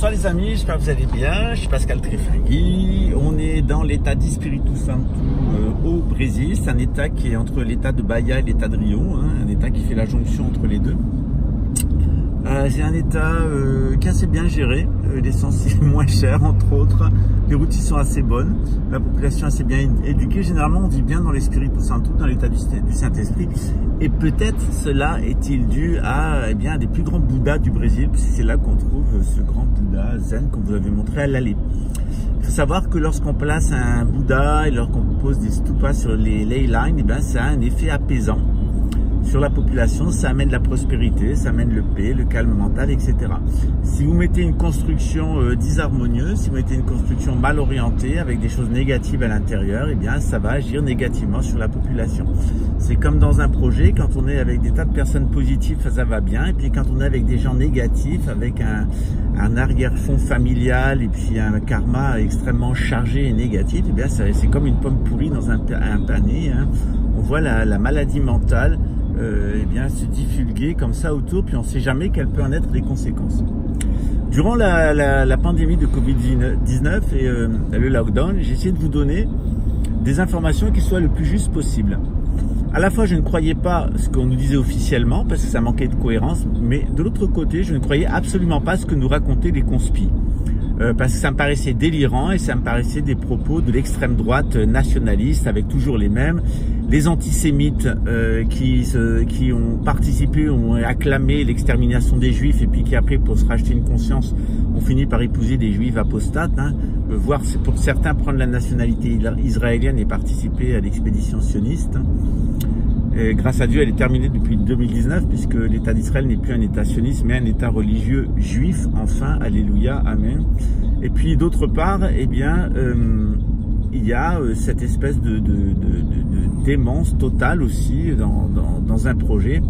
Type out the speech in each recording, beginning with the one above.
Bonsoir les amis, j'espère que vous allez bien. Je suis Pascal Trefingui. On est dans l'état d'Espírito Santo au Brésil. C'est un état qui est entre l'état de Bahia et l'état de Rio, un état qui fait la jonction entre les deux. C'est un état qui est assez bien géré. L'essence est moins chère entre autres. Les routes y sont assez bonnes. La population est assez bien éduquée. Généralement on vit bien dans l'Espírito Santo, dans l'état du Saint-Esprit. Et peut-être cela est-il dû à des plus grands Bouddhas du Brésil. C'est là qu'on trouve ce grand Bouddha zen qu'on vous avait montré à l'aller. Il faut savoir que lorsqu'on place un Bouddha et lorsqu'on pose des stupas sur les ley lines, ça a un effet apaisant sur la population, ça amène la prospérité, ça amène le paix, le calme mental, etc. Si vous mettez une construction disharmonieuse, si vous mettez une construction mal orientée, avec des choses négatives à l'intérieur, ça va agir négativement sur la population. C'est comme dans un projet, quand on est avec des tas de personnes positives, ça va bien, et puis quand on est avec des gens négatifs, avec un arrière-fond familial, et puis un karma extrêmement chargé et négatif, c'est comme une pomme pourrie dans un panier. On voit la maladie mentale se diffuguer comme ça autour, puis on ne sait jamais quelles peuvent en être les conséquences. Durant la pandémie de Covid-19 et le lockdown, j'ai essayé de vous donner des informations qui soient le plus justes possible. À la fois, je ne croyais pas ce qu'on nous disait officiellement, parce que ça manquait de cohérence, mais de l'autre côté, je ne croyais absolument pas ce que nous racontaient les conspis. Parce que ça me paraissait délirant et ça me paraissait des propos de l'extrême droite nationaliste avec toujours les mêmes. Les antisémites qui ont participé, ont acclamé l'extermination des juifs et puis qui après, pour se racheter une conscience, ont fini par épouser des juifs apostates, voire pour certains prendre la nationalité israélienne et participer à l'expédition sioniste. Et grâce à Dieu, elle est terminée depuis 2019 puisque l'État d'Israël n'est plus un État sioniste mais un État religieux juif. Enfin, alléluia, amen. Et puis d'autre part, il y a cette espèce de démence totale aussi dans un projet,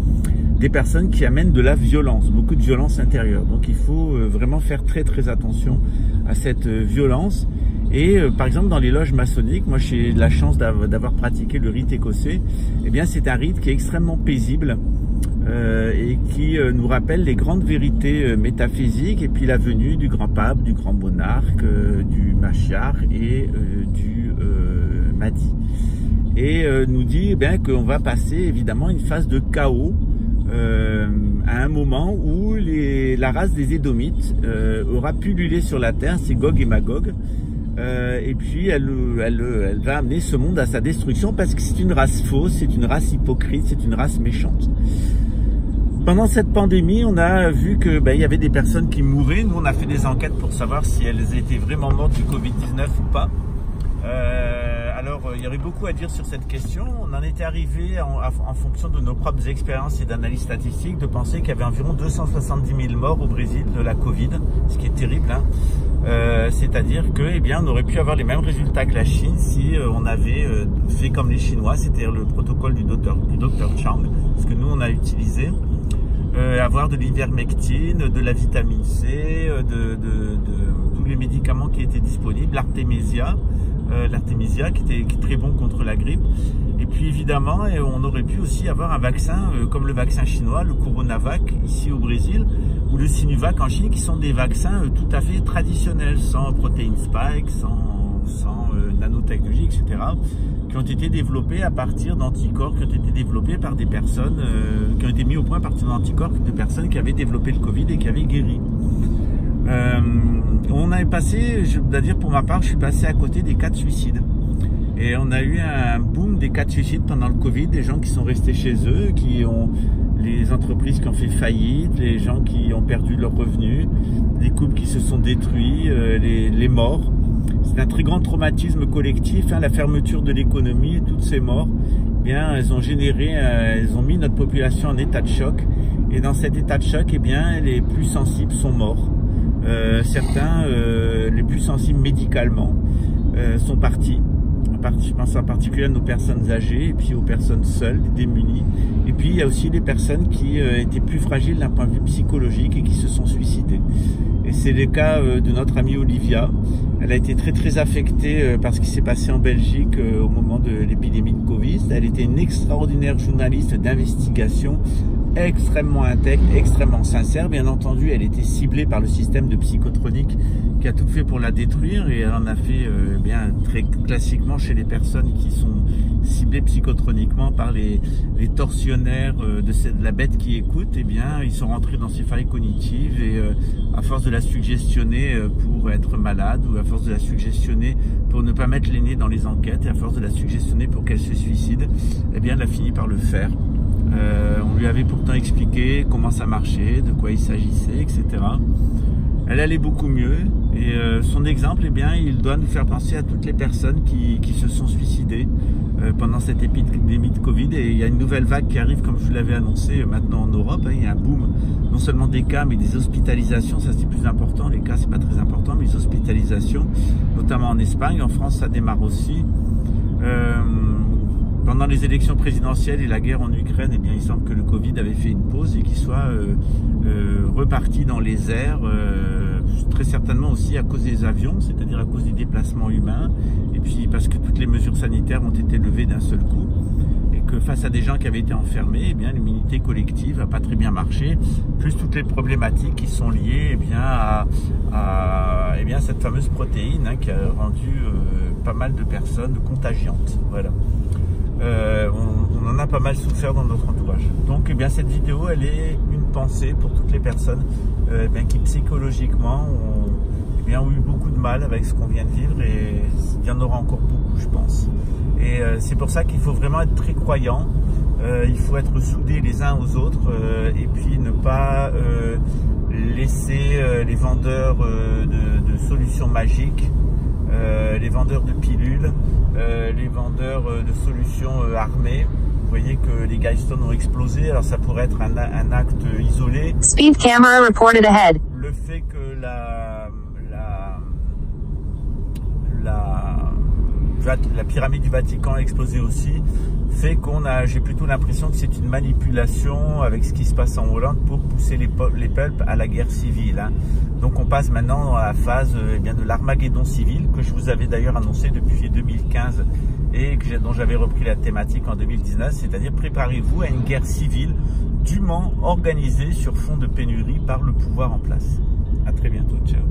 des personnes qui amènent de la violence, beaucoup de violence intérieure. Donc il faut vraiment faire très très attention à cette violence. Et par exemple dans les loges maçonniques, moi j'ai la chance d'avoir pratiqué le rite écossais, c'est un rite qui est extrêmement paisible et qui nous rappelle les grandes vérités métaphysiques et puis la venue du grand pape, du grand monarque, du Mashiach et du Mahdi. Et nous dit qu'on va passer évidemment une phase de chaos à un moment où la race des Édomites aura pullulé sur la terre, c'est Gog et Magog. Et puis elle va amener ce monde à sa destruction parce que c'est une race fausse, c'est une race hypocrite, c'est une race méchante. Pendant cette pandémie, on a vu que il y avait des personnes qui mouraient. Nous, on a fait des enquêtes pour savoir si elles étaient vraiment mortes du Covid-19 ou pas. Alors, il y aurait beaucoup à dire sur cette question. On en était arrivé, en fonction de nos propres expériences et d'analyses statistiques, de penser qu'il y avait environ 270 000 morts au Brésil de la Covid, ce qui est terrible. C'est-à-dire que, on aurait pu avoir les mêmes résultats que la Chine si on avait fait comme les Chinois, c'est-à-dire le protocole du docteur Chang, ce que nous on a utilisé, avoir de l'ivermectine, de la vitamine C, tous les médicaments qui étaient disponibles, l'artémisia qui est très bon contre la grippe. Et puis évidemment, on aurait pu aussi avoir un vaccin comme le vaccin chinois, le Coronavac ici au Brésil, ou le Sinovac en Chine, qui sont des vaccins tout à fait traditionnels, sans protéines spike, sans nanotechnologie, etc., qui ont été développés à partir d'anticorps, qui ont été développés par des personnes, qui ont été mis au point à partir d'anticorps de personnes qui avaient développé le Covid et qui avaient guéri. On avait passé, je dois dire pour ma part, je suis passé à côté des cas de suicide. Et on a eu un boom des cas de suicide pendant le Covid, des gens qui sont restés chez eux, les entreprises qui ont fait faillite, les gens qui ont perdu leurs revenus, des couples qui se sont détruits, les morts. C'est un très grand traumatisme collectif, la fermeture de l'économie, toutes ces morts, elles ont mis notre population en état de choc. Et dans cet état de choc, les plus sensibles sont morts. Certains, les plus sensibles médicalement, sont partis. Je pense en particulier à nos personnes âgées et puis aux personnes seules, démunies. Et puis il y a aussi les personnes qui étaient plus fragiles d'un point de vue psychologique et qui se sont suicidées. Et c'est le cas de notre amie Olivia. Elle a été très très affectée par ce qui s'est passé en Belgique au moment de l'épidémie de Covid. Elle était une extraordinaire journaliste d'investigation, extrêmement intègre, extrêmement sincère. Bien entendu, elle était ciblée par le système de Psychotronic qui a tout fait pour la détruire, et elle en a fait bien très classiquement chez les personnes qui sont ciblées psychotroniquement par les tortionnaires de la bête qui écoute. Et bien, ils sont rentrés dans ses failles cognitives, et à force de la suggestionner pour être malade, ou à force de la suggestionner pour ne pas mettre le nez dans les enquêtes, et à force de la suggestionner pour qu'elle se suicide, eh bien, elle a fini par le faire. On lui avait pourtant expliqué comment ça marchait, de quoi il s'agissait, etc. Elle allait beaucoup mieux, et son exemple, eh bien, il doit nous faire penser à toutes les personnes qui se sont suicidées pendant cette épidémie de Covid. Et il y a une nouvelle vague qui arrive, comme je vous l'avais annoncé, maintenant en Europe. Il y a un boom, non seulement des cas, mais des hospitalisations. Ça, c'est plus important. Les cas, c'est pas très important, mais les hospitalisations, notamment en Espagne. En France, ça démarre aussi. Pendant les élections présidentielles et la guerre en Ukraine, eh bien, il semble que le Covid avait fait une pause et qu'il soit reparti dans les airs, très certainement aussi à cause des avions, c'est-à-dire à cause des déplacements humains, et puis parce que toutes les mesures sanitaires ont été levées d'un seul coup, et que face à des gens qui avaient été enfermés, eh bien, l'immunité collective n'a pas très bien marché, plus toutes les problématiques qui sont liées, eh bien, à cette fameuse protéine, hein, qui a rendu pas mal de personnes contagiantes. Voilà. On en a pas mal souffert dans notre entourage. Donc, eh bien, cette vidéo, elle est une pensée pour toutes les personnes qui psychologiquement ont eu beaucoup de mal avec ce qu'on vient de vivre, et il y en aura encore beaucoup, je pense. Et c'est pour ça qu'il faut vraiment être très croyant. Il faut être soudés les uns aux autres, et puis ne pas laisser les vendeurs de solutions magiques, les vendeurs de pilules, les vendeurs de solutions armées. Vous voyez que les Guidestones ont explosé. Alors ça pourrait être un acte isolé. Speed camera reported ahead. Le fait que la pyramide du Vatican a explosé aussi fait j'ai plutôt l'impression que c'est une manipulation avec ce qui se passe en Hollande pour pousser les peuples à la guerre civile, hein. Donc on passe maintenant à la phase de l'Armageddon civil, que je vous avais d'ailleurs annoncé depuis 2015 et dont j'avais repris la thématique en 2019, c'est-à-dire préparez-vous à une guerre civile dûment organisée sur fond de pénurie par le pouvoir en place. À très bientôt, ciao.